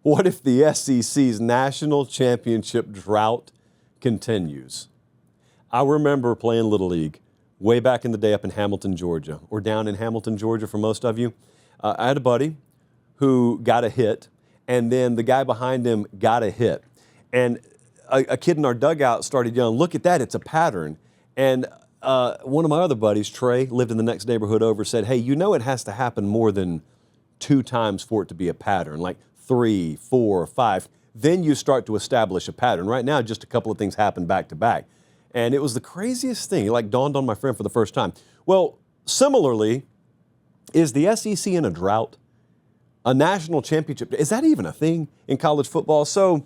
What if the SEC's national championship drought continues? I remember playing Little League way back in the day up in Hamilton, Georgia, or down in Hamilton, Georgia for most of you. I had a buddy who got a hit, and then the guy behind him got a hit. And a kid in our dugout started yelling, "Look at that, it's a pattern." And one of my other buddies, Trey, lived in the next neighborhood over, said, "Hey, you know it has to happen more than 2 times for it to be a pattern, like 3, 4, 5. Then you start to establish a pattern. Right now, just a couple of things happen back to back." And it was the craziest thing. It like dawned on my friend for the first time. Well, similarly, is the SEC in a drought? A national championship, is that even a thing in college football? So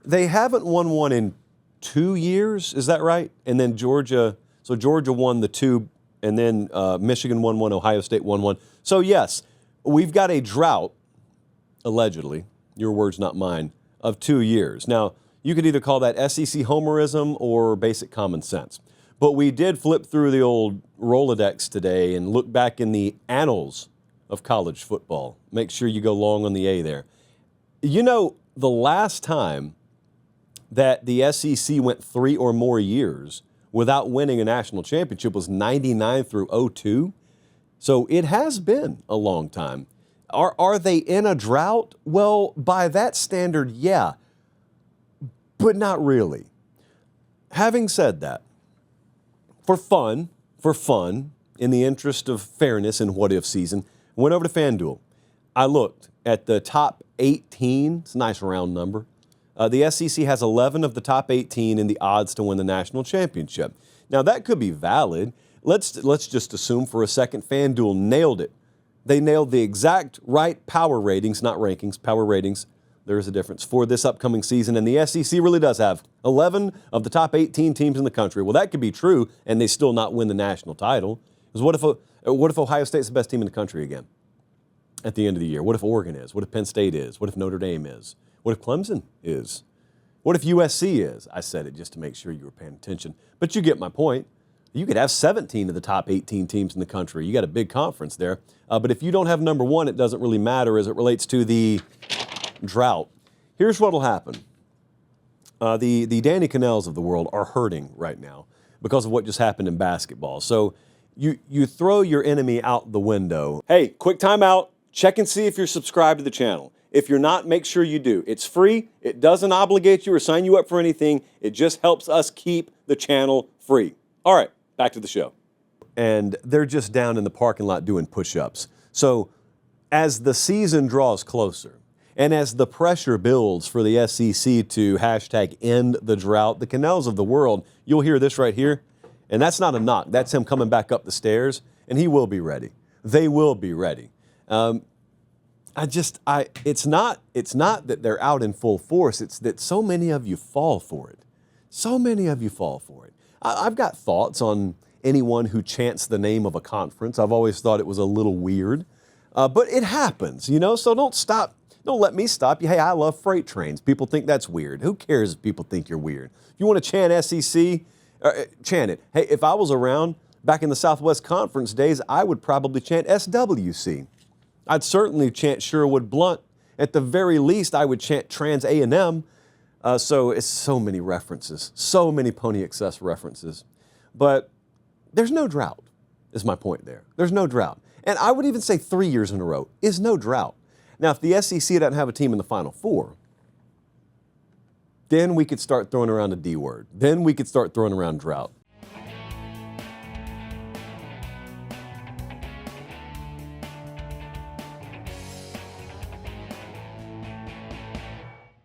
they haven't won one in 2 years, is that right? And then Georgia won the 2, and then Michigan won 1, Ohio State won 1. So yes, we've got a drought, allegedly, your words not mine, of 2 years. Now, you could either call that SEC homerism or basic common sense. But we did flip through the old Rolodex today and look back in the annals of college football. Make sure you go long on the A there. You know, the last time that the SEC went 3 or more years without winning a national championship was 99 through 02. So it has been a long time. Are they in a drought? Well, by that standard, yeah, but not really. Having said that, for fun, in the interest of fairness in what if season, went over to FanDuel. I looked at the top 18. It's a nice round number. The SEC has 11 of the top 18 in the odds to win the national championship. Now, that could be valid. Let's just assume for a second FanDuel nailed it. They nailed the exact right power ratings, not rankings, power ratings. There is a difference for this upcoming season, and the SEC really does have 11 of the top 18 teams in the country. Well, that could be true, and they still not win the national title. Because what if Ohio State's the best team in the country again at the end of the year? What if Oregon is? What if Penn State is? What if Notre Dame is? What if Clemson is? What if USC is? I said it just to make sure you were paying attention. But you get my point. You could have 17 of the top 18 teams in the country. You got a big conference there. But if you don't have number 1, it doesn't really matter as it relates to the drought. Here's what will happen. The Danny Cannells of the world are hurting right now because of what just happened in basketball. So you throw your enemy out the window. Hey, quick timeout. Check and see if you're subscribed to the channel. If you're not, make sure you do. It's free. It doesn't obligate you or sign you up for anything. It just helps us keep the channel free. All right, back to the show. And they're just down in the parking lot doing push-ups. So as the season draws closer, and as the pressure builds for the SEC to hashtag end the drought, the Cannells of the world, you'll hear this right here. And that's not a knock. That's him coming back up the stairs, and he will be ready. They will be ready. It's not that they're out in full force. It's that so many of you fall for it. So many of you fall for it. I've got thoughts on anyone who chants the name of a conference. I've always thought it was a little weird, but it happens, you know, so don't let me stop you. Hey, I love freight trains. People think that's weird. Who cares if people think you're weird? If you want to chant SEC, chant it. Hey, if I was around back in the Southwest Conference days, I would probably chant SWC. I'd certainly chant Sherwood Blunt. At the very least, I would chant Trans A&M. So it's so many references, so many Pony Excess references. But there's no drought, is my point there. There's no drought. And I would even say 3 years in a row is no drought. Now, if the SEC doesn't have a team in the Final Four, then we could start throwing around a D word. Then we could start throwing around drought.